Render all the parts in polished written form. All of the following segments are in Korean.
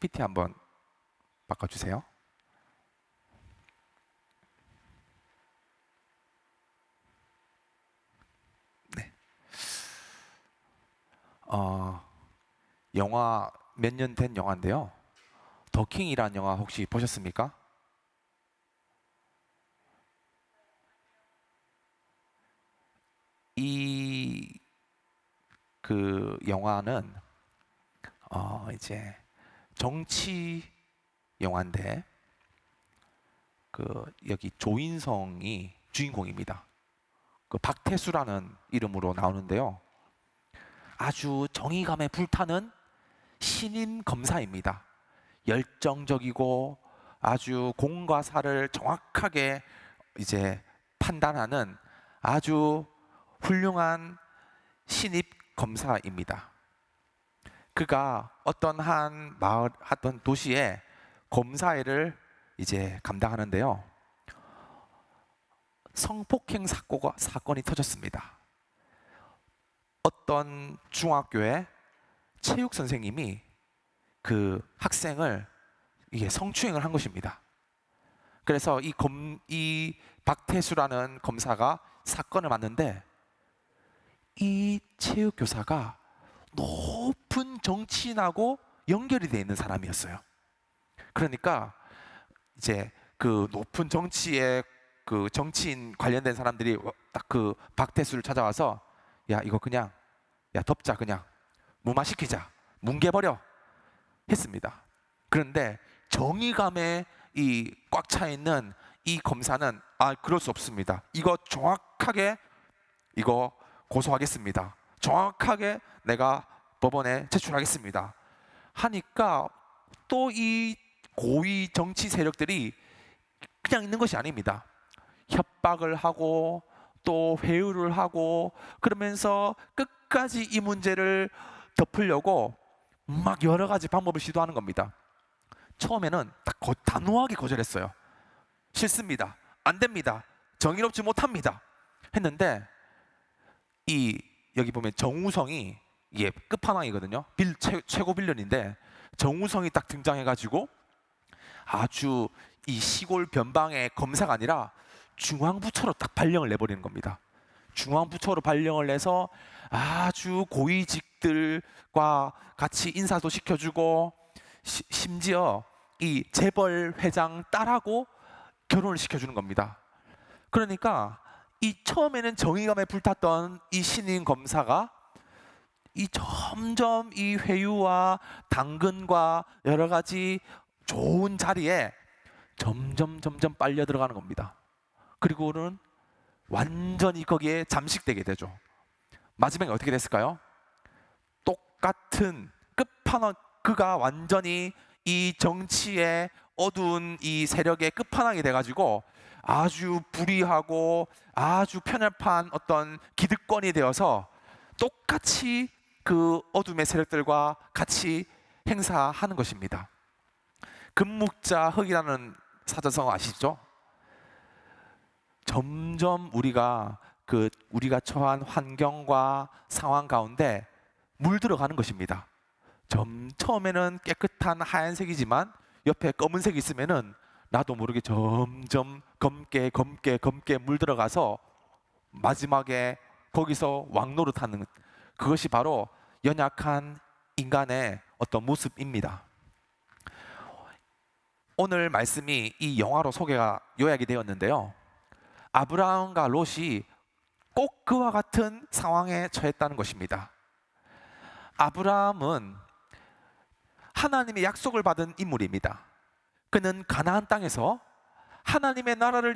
PPT 한번 바꿔주세요. 네. 영화 몇 년 된 영화인데요. 더킹이라는 영화 혹시 보셨습니까? 이 영화는 이제 정치 영화인데 여기 조인성이 주인공입니다. 박태수라는 이름으로 나오는데요. 아주 정의감에 불타는 신임 검사입니다. 열정적이고 아주 공과 사를 정확하게 이제 판단하는 아주 훌륭한 신입 검사입니다. 그가 어떤 한 마을, 어떤 도시에 검사일을 이제 감당하는데요. 성폭행 사건이 터졌습니다. 어떤 중학교에 체육 선생님이 그 학생을 이게 성추행을 한 것입니다. 그래서 이 박태수라는 검사가 사건을 맡는데 이 체육 교사가 높은 정치인하고 연결이 되어 있는 사람이었어요. 그러니까 이제 그 높은 정치에 그 정치인 관련된 사람들이 딱 그 박태수를 찾아와서 야 이거 그냥 야 덮자 그냥 무마시키자 뭉개버려 했습니다. 그런데 정의감에 이 꽉 차 있는 이 검사는 그럴 수 없습니다. 이거 정확하게 이거 고소하겠습니다. 정확하게 내가 법원에 제출하겠습니다. 하니까 또 이 고위 정치 세력들이 그냥 있는 것이 아닙니다. 협박을 하고 또 회유를 하고 그러면서 끝까지 이 문제를 덮으려고 막 여러 가지 방법을 시도하는 겁니다. 처음에는 딱 단호하게 거절했어요. 싫습니다. 안 됩니다. 정의롭지 못합니다. 했는데 여기 보면 정우성이 이게 끝판왕이거든요. 최고 빌런인데 정우성이 딱 등장해가지고 아주 이 시골 변방의 검사가 아니라 중앙부처로 딱 발령을 내버리는 겁니다. 중앙부처로 발령을 내서 아주 고위직들과 같이 인사도 시켜주고 심지어 이 재벌 회장 딸하고 결혼을 시켜주는 겁니다. 그러니까 이 처음에는 정의감에 불탔던 이 신임 검사가 이 점점 이 회유와 당근과 여러 가지 좋은 자리에 점점 빨려 들어가는 겁니다. 그리고는 완전히 거기에 잠식되게 되죠. 마지막에 어떻게 됐을까요? 똑같은 끝판왕, 그가 완전히 이 정치의 어두운 이 세력의 끝판왕이 돼가지고 아주 불의하고 아주 편협한 어떤 기득권이 되어서 똑같이 그 어둠의 세력들과 같이 행사하는 것입니다. 금묵자 흑이라는 사자성 아시죠? 점점 우리가 처한 환경과 상황 가운데 물들어가는 것입니다. 처음에는 깨끗한 하얀색이지만 옆에 검은색이 있으면은 나도 모르게 점점 검게 물들어가서 마지막에 거기서 왕노릇하는 그것이 바로 연약한 인간의 어떤 모습입니다. 오늘 말씀이 이 영화로 소개가 요약이 되었는데요. 아브라함과 롯이 꼭 그와 같은 상황에 처했다는 것입니다. 아브라함은 하나님의 약속을 받은 인물입니다. 그는 가나안 땅에서 하나님의 나라를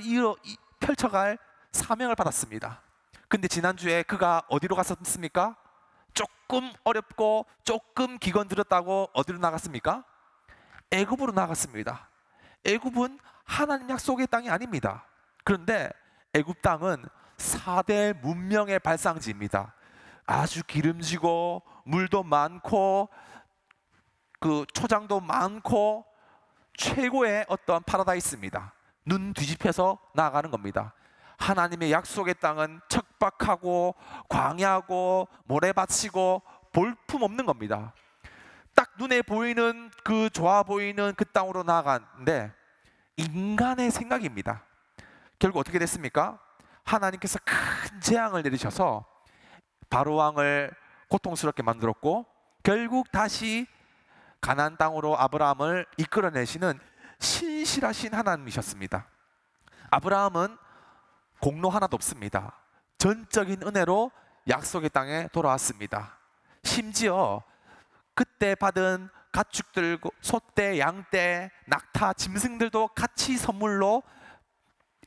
펼쳐갈 사명을 받았습니다. 근데 지난주에 그가 어디로 갔었습니까? 조금 어렵고 조금 기건 들었다고 어디로 나갔습니까? 애굽으로 나갔습니다. 애굽은 하나님 약속의 땅이 아닙니다. 그런데 애굽 땅은 4대 문명의 발상지입니다. 아주 기름지고 물도 많고 그 초장도 많고 최고의 어떤 파라다이스입니다. 눈 뒤집혀서 나아가는 겁니다. 하나님의 약속의 땅은 척박하고 광야고 모래밭이고 볼품 없는 겁니다. 딱 눈에 보이는 그 좋아 보이는 그 땅으로 나아갔는데 인간의 생각입니다. 결국 어떻게 됐습니까? 하나님께서 큰 재앙을 내리셔서 바로 왕을 고통스럽게 만들었고 결국 다시 가나안 땅으로 아브라함을 이끌어내시는 신실하신 하나님이셨습니다. 아브라함은 공로 하나도 없습니다. 전적인 은혜로 약속의 땅에 돌아왔습니다. 심지어 그때 받은 가축들, 소떼, 양떼, 낙타, 짐승들도 같이 선물로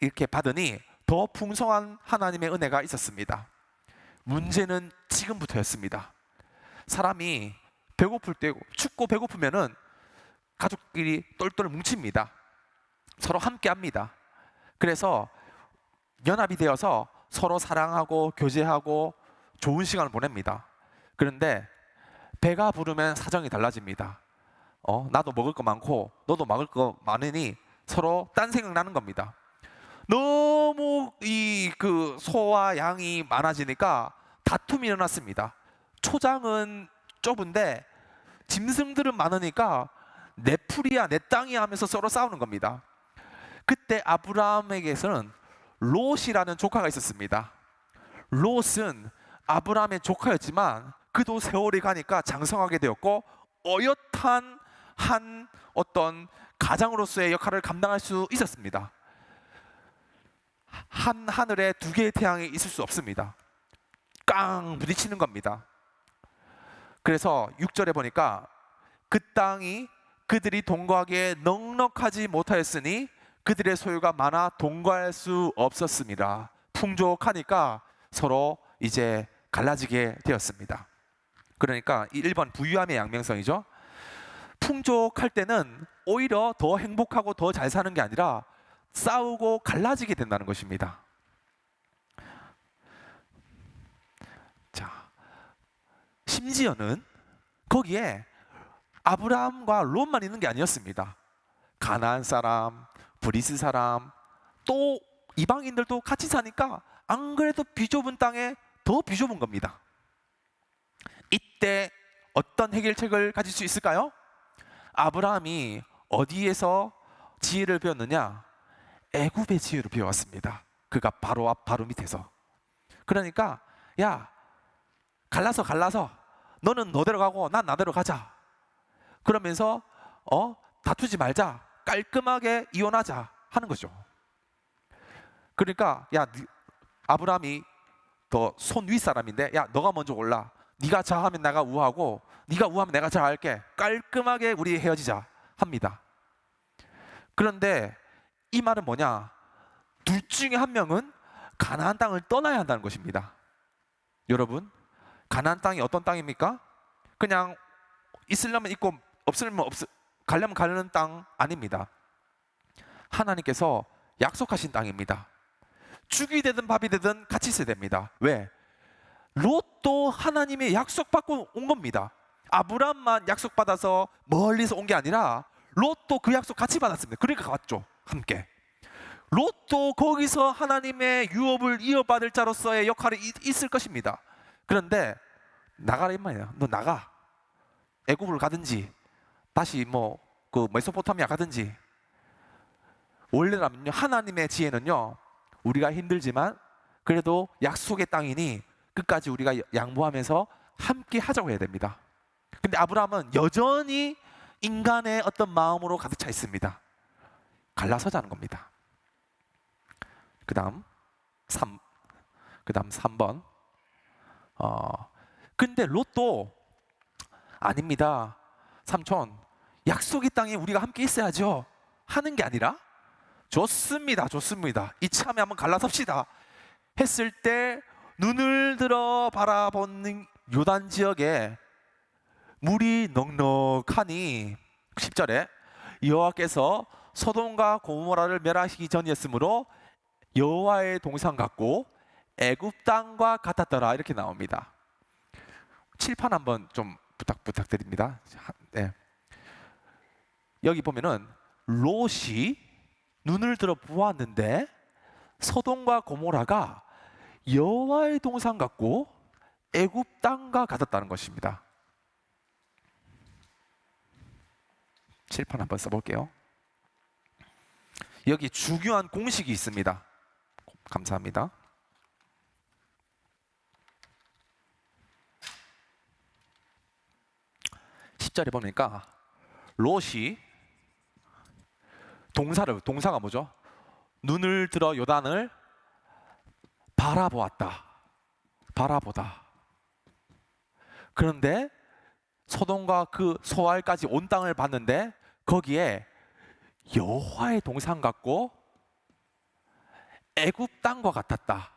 이렇게 받으니 더 풍성한 하나님의 은혜가 있었습니다. 문제는 지금부터였습니다. 사람이 배고플 때, 춥고 배고프면은 가족끼리 똘똘 뭉칩니다. 서로 함께 합니다. 그래서 연합이 되어서 서로 사랑하고 교제하고 좋은 시간을 보냅니다. 그런데 배가 부르면 사정이 달라집니다. 나도 먹을 거 많고 너도 먹을 거 많으니 서로 딴 생각 나는 겁니다. 너무 그 소와 양이 많아지니까 다툼이 일어났습니다. 초장은 좁은데 짐승들은 많으니까 내 풀이야 내 땅이야 하면서 서로 싸우는 겁니다. 그때 아브라함에게서는 롯이라는 조카가 있었습니다. 롯은 아브라함의 조카였지만 그도 세월이 가니까 장성하게 되었고 어엿한 한 어떤 가장으로서의 역할을 감당할 수 있었습니다. 한 하늘에 두 개의 태양이 있을 수 없습니다. 깡 부딪히는 겁니다. 그래서 6절에 보니까 그 땅이 그들이 동거하기에 넉넉하지 못하였으니 그들의 소유가 많아 동거할 수 없었습니다. 풍족하니까 서로 이제 갈라지게 되었습니다. 그러니까 1번 부유함의 양면성이죠. 풍족할 때는 오히려 더 행복하고 더 잘 사는 게 아니라 싸우고 갈라지게 된다는 것입니다. 자, 심지어는 거기에 아브라함과 롯만 있는 게 아니었습니다. 가나안 사람, 브리스 사람, 또 이방인들도 같이 사니까 안 그래도 비좁은 땅에 더 비좁은 겁니다. 이때 어떤 해결책을 가질 수 있을까요? 아브라함이 어디에서 지혜를 배웠느냐? 애굽의 지혜를 배웠습니다. 그가 바로 앞 바로 밑에서. 그러니까 야 갈라서 너는 너대로 가고 난 나대로 가자. 그러면서 다투지 말자. 깔끔하게 이혼하자 하는 거죠. 그러니까 야 아브라함이 더 손 위 사람인데 야 너가 먼저 올라. 네가 좌하면 내가 우하고 네가 우하면 내가 좌할게. 깔끔하게 우리 헤어지자 합니다. 그런데 이 말은 뭐냐? 둘 중에 한 명은 가나안 땅을 떠나야 한다는 것입니다. 여러분, 가나안 땅이 어떤 땅입니까? 그냥 있으려면 있고 없으면 가려면 가는 땅 아닙니다. 하나님께서 약속하신 땅입니다. 죽이 되든 밥이 되든 같이 있어야 됩니다. 왜? 롯도 하나님의 약속받고 온 겁니다. 아브라함만 약속받아서 멀리서 온 게 아니라 롯도 그 약속 같이 받았습니다. 그러니까 갔죠. 함께. 롯도 거기서 하나님의 유업을 이어받을 자로서의 역할이 있을 것입니다. 그런데 나가라 이 말이야. 너 나가. 애굽을 가든지 다시 그 메소포타미아 가든지. 원래라면요 하나님의 지혜는요 우리가 힘들지만 그래도 약속의 땅이니 끝까지 우리가 양보하면서 함께 하자고 해야 됩니다. 근데 아브라함은 여전히 인간의 어떤 마음으로 가득 차 있습니다. 갈라서자는 겁니다. 그 다음 3번. 근데 롯도 아닙니다. 삼촌, 약속의 땅에 우리가 함께 있어야죠 하는 게 아니라 좋습니다. 이참에 한번 갈라섭시다 했을 때 눈을 들어 바라보는 요단 지역에 물이 넉넉하니 10절에 여호와께서 소돔과 고모라를 멸하시기 전이었으므로 여호와의 동산 같고 애굽 땅과 같았더라 이렇게 나옵니다. 칠판 한번 좀 부탁드립니다. 네. 여기 보면은 롯이 눈을 들어 보았는데 소돔과 고모라가 여호와의 동산 같고 애굽 땅과 같았다는 것입니다. 칠판 한번 써볼게요. 여기 중요한 공식이 있습니다. 감사합니다. 10절에 보니까 롯이 동사가 뭐죠? 눈을 들어 요단을 바라보았다. 바라보다. 그런데 소돔과 그 소알까지 온 땅을 봤는데 거기에 여호와의 동상 같고 애굽 땅과 같았다.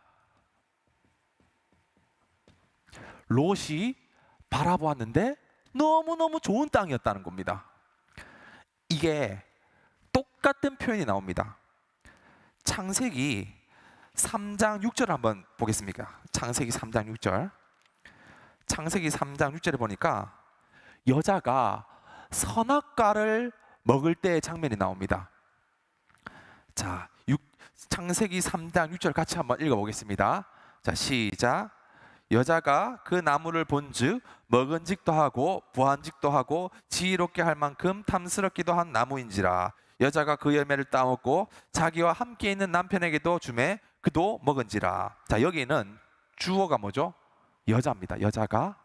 롯이 바라보았는데 너무너무 좋은 땅이었다는 겁니다. 이게 똑같은 표현이 나옵니다. 창세기 3장 6절 한번 보겠습니다. 창세기 3장 6절. 창세기 3장 6절에 보니까 여자가 선악과를 먹을 때의 장면이 나옵니다. 자, 창세기 3장 6절 같이 한번 읽어보겠습니다. 자, 시작. 여자가 그 나무를 본즉 먹은직도 하고 부한직도 하고 지혜롭게 할 만큼 탐스럽기도 한 나무인지라. 여자가 그 열매를 따먹고 자기와 함께 있는 남편에게도 주매 그도 먹은지라. 자, 여기는 주어가 뭐죠? 여자입니다. 여자가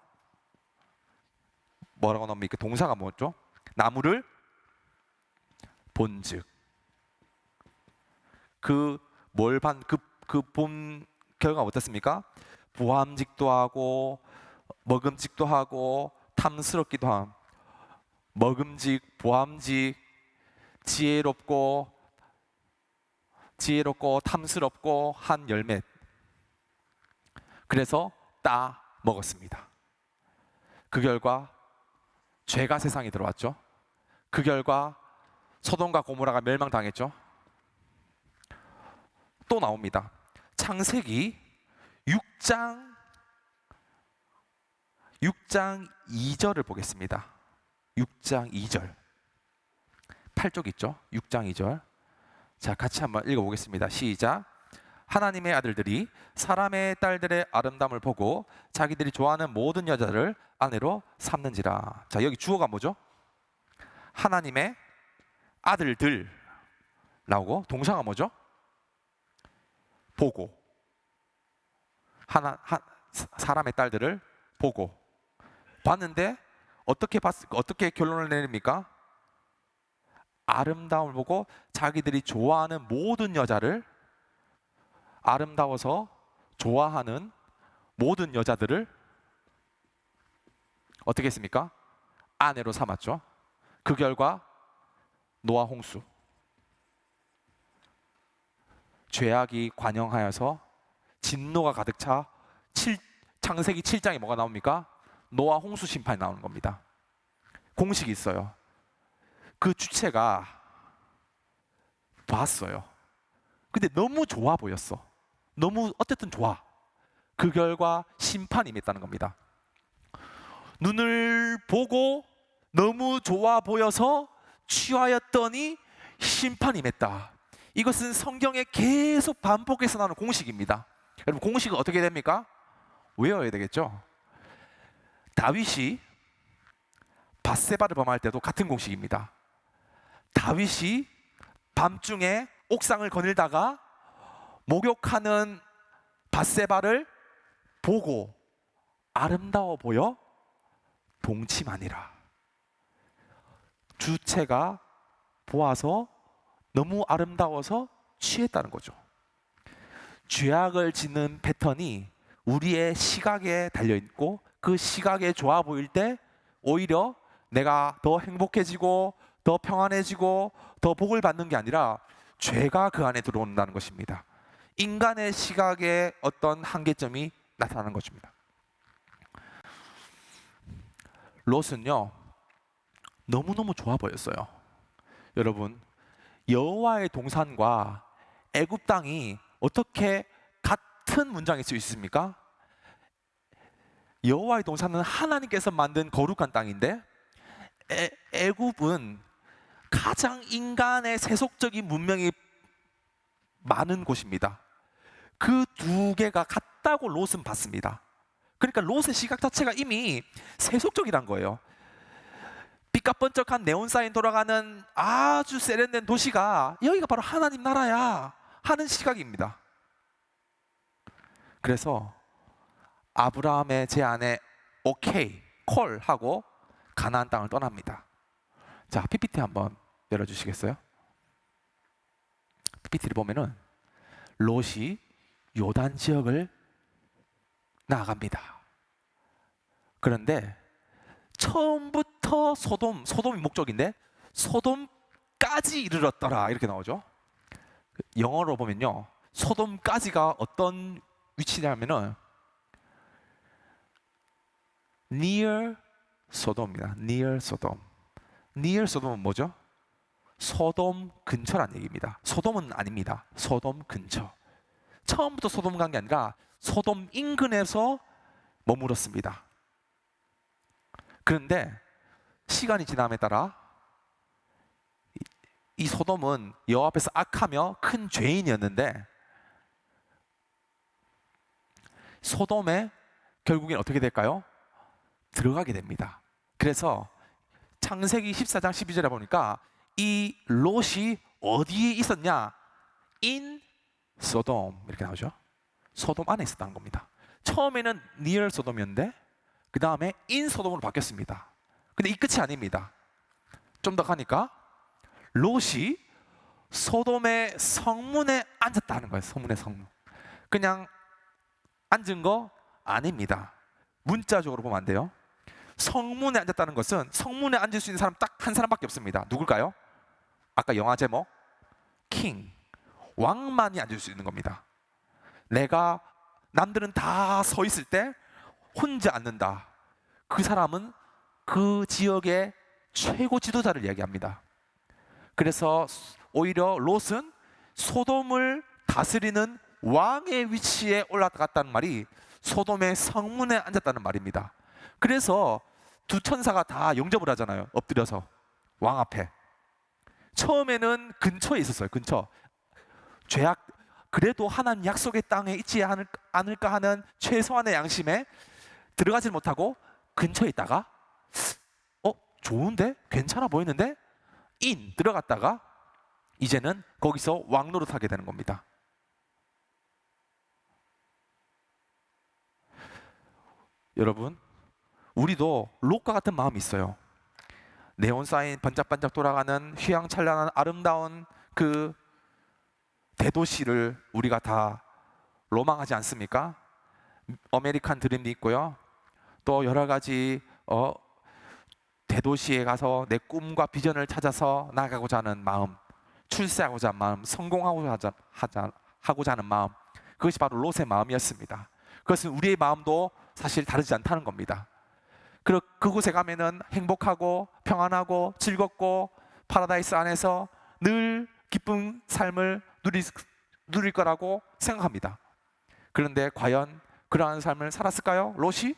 뭐라고 나옵니까? 동사가 뭐죠? 나무를 본즉. 그 본 결과가 어떻습니까? 부함직도 하고 먹음직도 하고 탐스럽기도 함. 먹음직, 부함직, 지혜롭고 탐스럽고 한 열매. 그래서 따 먹었습니다. 그 결과 죄가 세상에 들어왔죠. 그 결과 소돔과 고모라가 멸망당했죠. 또 나옵니다. 창세기 6장 2절을 보겠습니다. 6장 2절. 8쪽 있죠? 6장 2절. 자, 같이 한번 읽어보겠습니다. 시작. 하나님의 아들들이 사람의 딸들의 아름다움을 보고 자기들이 좋아하는 모든 여자를 아내로 삼는지라. 자, 여기 주어가 뭐죠? 하나님의 아들들 나오고 동사가 뭐죠? 보고. 사람의 딸들을 보고 봤는데 어떻게 결론을 내립니까? 아름다움을 보고 자기들이 좋아하는 모든 여자를, 아름다워서 좋아하는 모든 여자들을 어떻게 했습니까? 아내로 삼았죠. 그 결과 노아 홍수. 죄악이 관영하여서 진노가 가득 차 창세기 7장에 뭐가 나옵니까? 노아 홍수 심판이 나오는 겁니다. 공식이 있어요. 그 주체가 봤어요. 근데 너무 좋아 보였어. 너무 어쨌든 좋아. 그 결과 심판이 임했다는 겁니다. 눈을 보고 너무 좋아 보여서 취하였더니 심판이 임했다. 이것은 성경에 계속 반복해서 나오는 공식입니다. 여러분, 공식은 어떻게 됩니까? 외워야 되겠죠. 다윗이 밧세바를 범할 때도 같은 공식입니다. 다윗이 밤중에 옥상을 거닐다가 목욕하는 밧세바를 보고 아름다워 보여 동침하니라. 주체가 보아서 너무 아름다워서 취했다는 거죠. 죄악을 짓는 패턴이 우리의 시각에 달려있고 그 시각에 좋아 보일 때 오히려 내가 더 행복해지고 더 평안해지고 더 복을 받는 게 아니라 죄가 그 안에 들어온다는 것입니다. 인간의 시각에 어떤 한계점이 나타나는 것입니다. 롯은요 너무너무 좋아 보였어요. 여러분, 여호와의 동산과 애굽 땅이 어떻게 같은 문장일 수 있습니까? 여호와의 동산은 하나님께서 만든 거룩한 땅인데 애굽은 가장 인간의 세속적인 문명이 많은 곳입니다. 그 두 개가 같다고 롯은 봤습니다. 그러니까 롯의 시각 자체가 이미 세속적이란 거예요. 빛 깜번쩍한 네온사인 돌아가는 아주 세련된 도시가 여기가 바로 하나님 나라야 하는 시각입니다. 그래서 아브라함의 제안에 오케이 콜하고 가나안 땅을 떠납니다. 자, PPT 한번 열어주시겠어요? PPT를 보면은 롯이 요단 지역을 나아갑니다. 그런데 처음부터 소돔이 목적인데 소돔까지 이르렀더라 이렇게 나오죠. 영어로 보면요, 소돔까지가 어떤 위치냐면은 near 소돔입니다. near 소돔. near 소돔은 뭐죠? 소돔 근처란 얘기입니다. 소돔은 아닙니다. 소돔 근처. 처음부터 소돔 간 게 아니라 소돔 인근에서 머물었습니다. 그런데 시간이 지남에 따라 이 소돔은 여호와 앞에서 악하며 큰 죄인이었는데 소돔에 결국엔 어떻게 될까요? 들어가게 됩니다. 그래서 창세기 14장 12절에 보니까 이 롯이 어디에 있었냐? in 소돔 이렇게 나오죠. 소돔 안에 있었다는 겁니다. 처음에는 near 소돔이었는데 그 다음에 in 소돔으로 바뀌었습니다. 근데 이 끝이 아닙니다. 좀 더 가니까 롯이 소돔의 성문에 앉았다는 거예요. 소문의 성문. 그냥 앉은 거 아닙니다. 문자적으로 보면 안 돼요. 성문에 앉았다는 것은 성문에 앉을 수 있는 사람 딱 한 사람밖에 없습니다. 누굴까요? 아까 영화 제목 킹, 왕만이 앉을 수 있는 겁니다. 남들은 다 서 있을 때 혼자 앉는다. 그 사람은 그 지역의 최고 지도자를 이야기합니다. 그래서 오히려 롯은 소돔을 다스리는 왕의 위치에 올라갔다는 말이 소돔의 성문에 앉았다는 말입니다. 그래서 두 천사가 다 영접을 하잖아요. 엎드려서 왕 앞에. 처음에는 근처에 있었어요. 근처. 그래도 하나님 약속의 땅에 있지 않을까 하는 최소한의 양심에 들어가지 못하고 근처에 있다가 좋은데? 괜찮아 보이는데? 들어갔다가 이제는 거기서 왕 노릇하게 되는 겁니다. 여러분, 우리도 롯과 같은 마음이 있어요. 네온사인 반짝반짝 돌아가는 휘황찬란한 아름다운 그 대도시를 우리가 다 로망하지 않습니까? 아메리칸 드림도 있고요. 또 여러 가지 대도시에 가서 내 꿈과 비전을 찾아서 나가고자 하는 마음, 출세하고자 하는 마음, 성공하고자 하는 마음, 그것이 바로 롯의 마음이었습니다. 그것은 우리의 마음도 사실 다르지 않다는 겁니다. 그곳에 가면은 행복하고 평안하고 즐겁고 파라다이스 안에서 늘 기쁜 삶을 누릴 거라고 생각합니다. 그런데 과연 그러한 삶을 살았을까요? 롯이?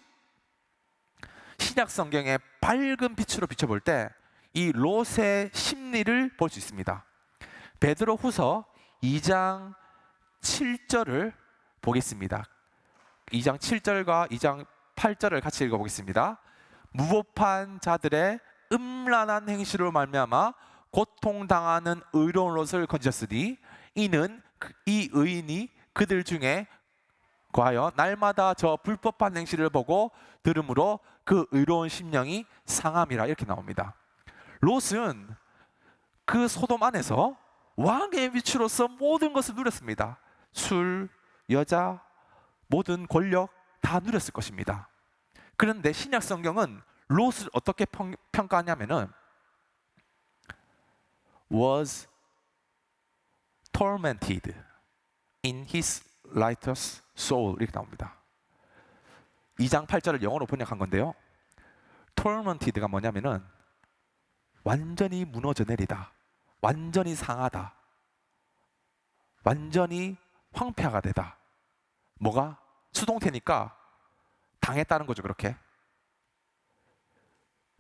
신약 성경의 밝은 빛으로 비춰볼 때 이 롯의 심리를 볼 수 있습니다. 베드로 후서 2장 7절을 보겠습니다. 2장 7절과 2장 8절을 같이 읽어보겠습니다. 무법한 자들의 음란한 행실로 말미암아 고통당하는 의로운 롯을 건졌으니 이는 이 의인이 그들 중에 과연 날마다 저 불법한 행실을 보고 들음으로 그 의로운 심령이 상함이라 이렇게 나옵니다. 롯은 그 소돔 안에서 왕의 위치로서 모든 것을 누렸습니다. 술, 여자, 모든 권력 다 누렸을 것입니다. 그런데 신약 성경은 롯을 어떻게 평가하냐면은 was tormented in his righteous soul 이렇게 나옵니다. 2장 8절을 영어로 번역한 건데요. tormented가 뭐냐면은 완전히 무너져 내리다, 완전히 상하다, 완전히 황폐화가 되다. 뭐가? 수동태니까 당했다는 거죠. 그렇게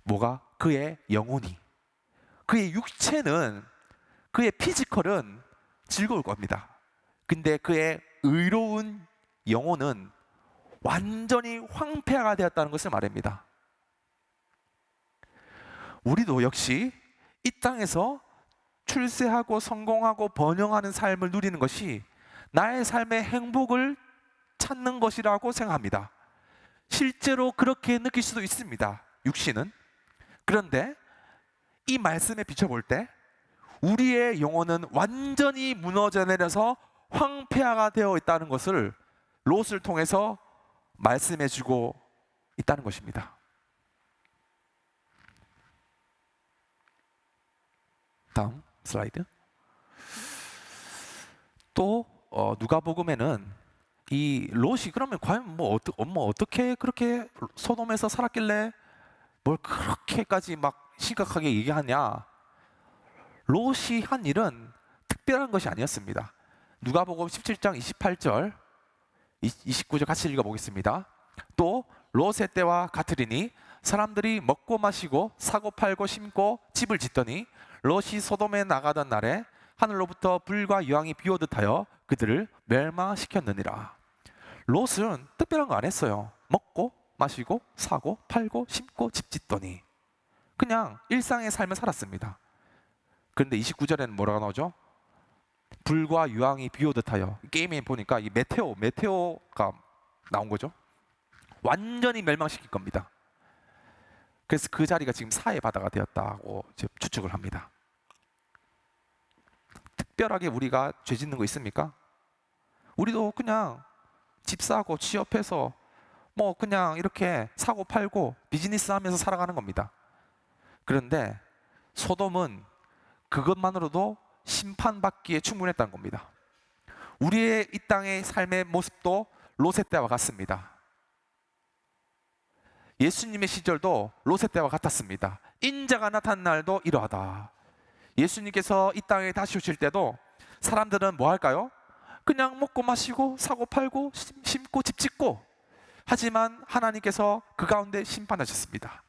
뭐가? 그의 영혼이, 그의 육체는, 그의 피지컬은 즐거울 겁니다. 근데 그의 의로운 영혼은 완전히 황폐화가 되었다는 것을 말합니다. 우리도 역시 이 땅에서 출세하고 성공하고 번영하는 삶을 누리는 것이 나의 삶의 행복을 찾는 것이라고 생각합니다. 실제로 그렇게 느낄 수도 있습니다, 육신은. 그런데 이 말씀에 비춰볼 때 우리의 영혼은 완전히 무너져 내려서 황폐화가 되어 있다는 것을 롯을 통해서 말씀해 주고 있다는 것입니다. 다음 슬라이드. 또 누가복음에는 이 롯이 그러면 과연 어떻게 그렇게 소돔에서 살았길래 뭘 그렇게까지 막 심각하게 얘기하냐? 롯이 한 일은 특별한 것이 아니었습니다. 누가복음 17장 28절 29절 같이 읽어보겠습니다. 또 롯의 때와 같으리니 사람들이 먹고 마시고 사고 팔고 심고 집을 짓더니 롯이 소돔에 나가던 날에 하늘로부터 불과 유황이 비오듯 하여 그들을 멸망시켰느니라. 롯은 특별한 거 안 했어요. 먹고 마시고 사고 팔고 심고 집 짓더니 그냥 일상의 삶을 살았습니다. 그런데 29절에는 뭐라고 나오죠? 불과 유황이 비오듯 하여. 게임에 보니까 이 메테오가 나온 거죠. 완전히 멸망시킬 겁니다. 그래서 그 자리가 지금 사해 바다가 되었다고 추측을 합니다. 특별하게 우리가 죄 짓는 거 있습니까? 우리도 그냥 집 사고 취업해서 뭐 그냥 이렇게 사고 팔고 비즈니스 하면서 살아가는 겁니다. 그런데 소돔은 그것만으로도 심판받기에 충분했다는 겁니다. 우리의 이 땅의 삶의 모습도 롯의 때와 같습니다. 예수님의 시절도 롯의 때와 같았습니다. 인자가 나타난 날도 이러하다. 예수님께서 이 땅에 다시 오실 때도 사람들은 뭐 할까요? 그냥 먹고 마시고 사고 팔고 심고 집 짓고. 하지만 하나님께서 그 가운데 심판하셨습니다.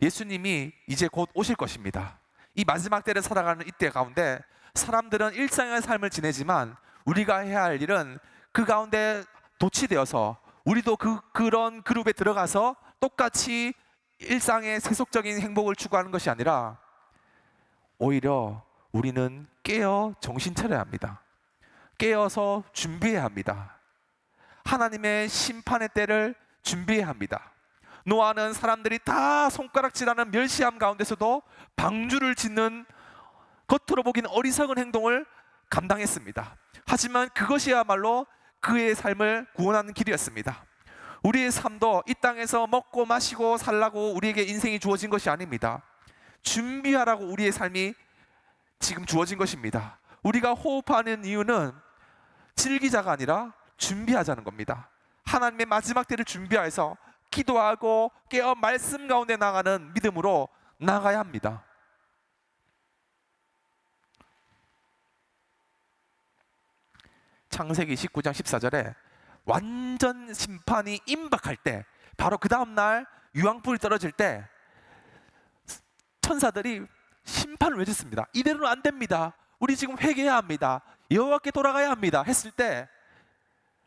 예수님이 이제 곧 오실 것입니다. 이 마지막 때를 살아가는 이때 가운데 사람들은 일상의 삶을 지내지만 우리가 해야 할 일은 그 가운데 도취되어서 우리도 그런 그룹에 들어가서 똑같이 일상의 세속적인 행복을 추구하는 것이 아니라 오히려 우리는 깨어 정신 차려야 합니다. 깨어서 준비해야 합니다. 하나님의 심판의 때를 준비해야 합니다. 노아는 사람들이 다 손가락질하는 멸시함 가운데서도 방주를 짓는 겉으로 보기는 어리석은 행동을 감당했습니다. 하지만 그것이야말로 그의 삶을 구원하는 길이었습니다. 우리의 삶도 이 땅에서 먹고 마시고 살라고 우리에게 인생이 주어진 것이 아닙니다. 준비하라고 우리의 삶이 지금 주어진 것입니다. 우리가 호흡하는 이유는 즐기자가 아니라 준비하자는 겁니다. 하나님의 마지막 때를 준비해서 기도하고 깨어 말씀 가운데 나가는 믿음으로 나가야 합니다. 창세기 19장 14절에 완전 심판이 임박할 때, 바로 그 다음날 유황불이 떨어질 때 천사들이 심판을 외쳤습니다. 이대로는 안 됩니다. 우리 지금 회개해야 합니다. 여호와께 돌아가야 합니다. 했을 때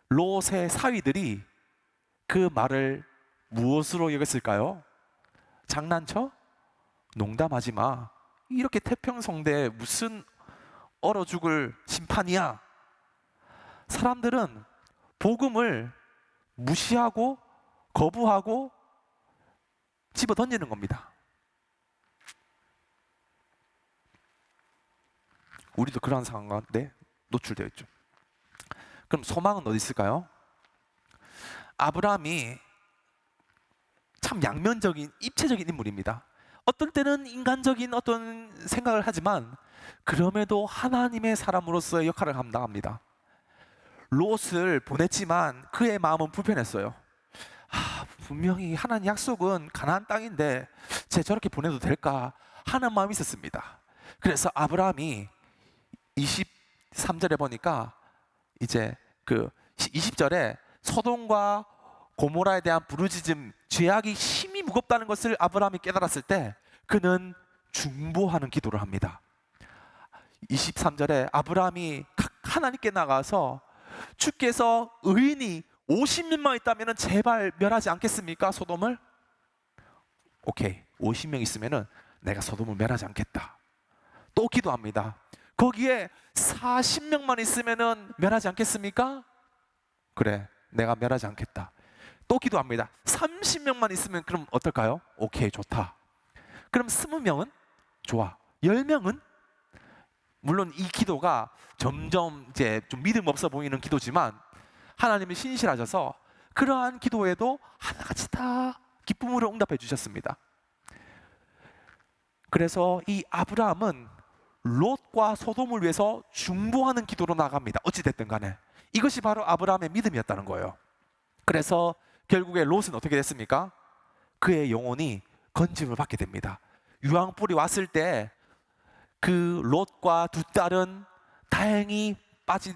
롯의 사위들이 그 말을 무엇으로 여겼을까요? 장난쳐? 농담하지 마. 이렇게 태평성대에 무슨 얼어 죽을 심판이야. 사람들은 복음을 무시하고 거부하고 집어 던지는 겁니다. 우리도 그런 상황 가운데 노출되어 있죠. 그럼 소망은 어디 있을까요? 아브라함이 참 양면적인 입체적인 인물입니다. 어떤 때는 인간적인 어떤 생각을 하지만 그럼에도 하나님의 사람으로서의 역할을 감당합니다. 롯을 보냈지만 그의 마음은 불편했어요. 분명히 하나님 약속은 가나안 땅인데 쟤 저렇게 보내도 될까 하는 마음이 있었습니다. 그래서 아브라함이 23절에 보니까 이제 그 20절에 소돔과 고모라에 대한 부르짖음, 죄악이 힘이 무겁다는 것을 아브라함이 깨달았을 때 그는 중보하는 기도를 합니다. 23절에 아브라함이 하나님께 나가서 주께서 의인이 50명만 있다면 제발 멸하지 않겠습니까? 소돔을? 오케이, 50명 있으면 내가 소돔을 멸하지 않겠다. 또 기도합니다. 거기에 40명만 있으면은 멸하지 않겠습니까? 그래, 내가 멸하지 않겠다. 또 기도합니다. 30명만 있으면 그럼 어떨까요? 오케이, 좋다. 그럼 20명은? 좋아. 10명은? 물론 이 기도가 점점 이제 좀 믿음 없어 보이는 기도지만 하나님이 신실하셔서 그러한 기도에도 하나같이 다 기쁨으로 응답해 주셨습니다. 그래서 이 아브라함은 롯과 소돔을 위해서 중보하는 기도로 나갑니다. 어찌됐든 간에 이것이 바로 아브라함의 믿음이었다는 거예요. 그래서 결국에 롯은 어떻게 됐습니까? 그의 영혼이 건짐을 받게 됩니다. 유황불이 왔을 때 그 롯과 두 딸은 다행히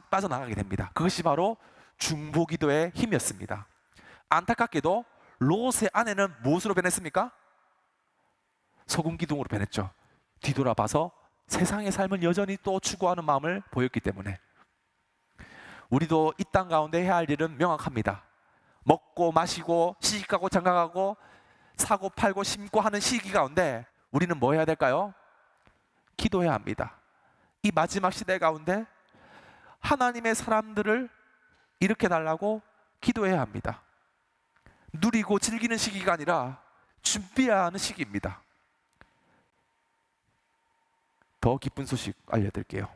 빠져나가게 됩니다. 그것이 바로 중보기도의 힘이었습니다. 안타깝게도 롯의 아내는 무엇으로 변했습니까? 소금기둥으로 변했죠. 뒤돌아봐서 세상의 삶을 여전히 또 추구하는 마음을 보였기 때문에. 우리도 이 땅 가운데 해야 할 일은 명확합니다. 먹고 마시고 시집가고 장가가고 사고 팔고 심고 하는 시기 가운데 우리는 뭐 해야 될까요? 기도해야 합니다. 이 마지막 시대 가운데 하나님의 사람들을 일으켜달라고 기도해야 합니다. 누리고 즐기는 시기가 아니라 준비해야 하는 시기입니다. 더 기쁜 소식 알려드릴게요.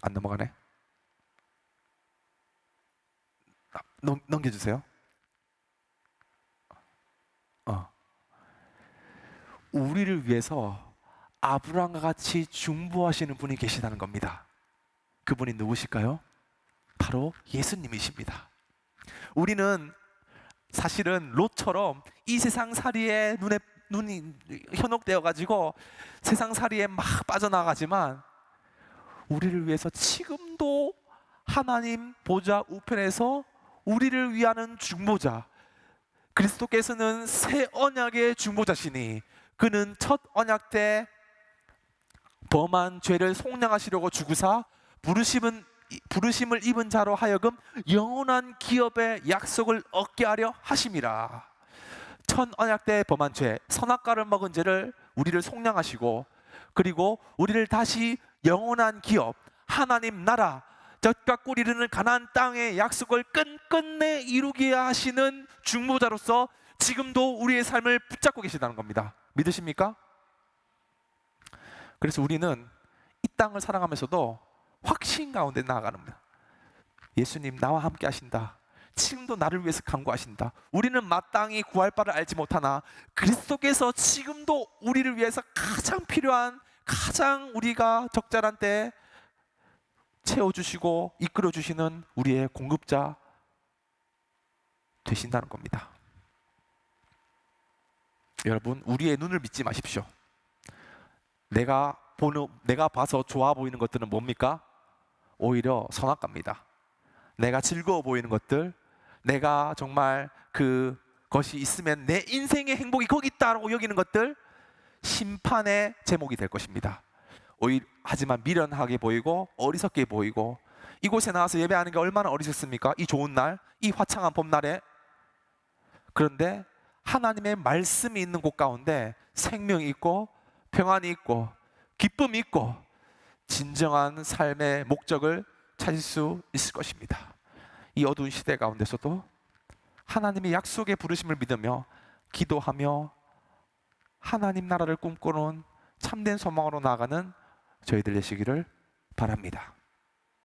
안 넘어가네? 넘겨주세요. 우리를 위해서 아브라함과 같이 중보하시는 분이 계시다는 겁니다. 그분이 누구실까요? 바로 예수님이십니다. 우리는 사실은 롯처럼 이 세상 살이에 눈이 현혹되어 가지고 세상 살이에 막 빠져나가지만 우리를 위해서 지금도 하나님 보좌 우편에서 우리를 위하는 중보자, 그리스도께서는 새 언약의 중보자시니 그는 첫 언약 때 범한 죄를 속량하시려고 죽으사 부르심을 입은 자로 하여금 영원한 기업의 약속을 얻게 하려 하심이라. 첫 언약 때 범한 죄, 선악과를 먹은 죄를 우리를 속량하시고 그리고 우리를 다시 영원한 기업, 하나님 나라, 젖과 꿀 이르는 가나안 땅의 약속을 끝끝내 이루게 하시는 중보자로서 지금도 우리의 삶을 붙잡고 계시다는 겁니다. 믿으십니까? 그래서 우리는 이 땅을 살아가면서도 확신 가운데 나아가는 겁니다. 예수님 나와 함께 하신다. 지금도 나를 위해서 간구하신다. 우리는 마땅히 구할 바를 알지 못하나 그리스도께서 지금도 우리를 위해서 가장 필요한, 가장 우리가 적절한 때에 채워주시고 이끌어주시는 우리의 공급자 되신다는 겁니다. 여러분, 우리의 눈을 믿지 마십시오. 내가 봐서 좋아 보이는 것들은 뭡니까? 오히려 선악과입니다. 내가 즐거워 보이는 것들, 내가 정말 그것이 있으면 내 인생의 행복이 거기 있다라고 여기는 것들, 심판의 제목이 될 것입니다. 하지만 미련하게 보이고 어리석게 보이고 이곳에 나와서 예배하는 게 얼마나 어리석습니까? 이 좋은 날, 이 화창한 봄날에. 그런데 하나님의 말씀이 있는 곳 가운데 생명이 있고 평안이 있고 기쁨이 있고 진정한 삶의 목적을 찾을 수 있을 것입니다. 이 어두운 시대 가운데서도 하나님의 약속의 부르심을 믿으며 기도하며 하나님 나라를 꿈꾸는 참된 소망으로 나아가는 저희들 되시기를 바랍니다.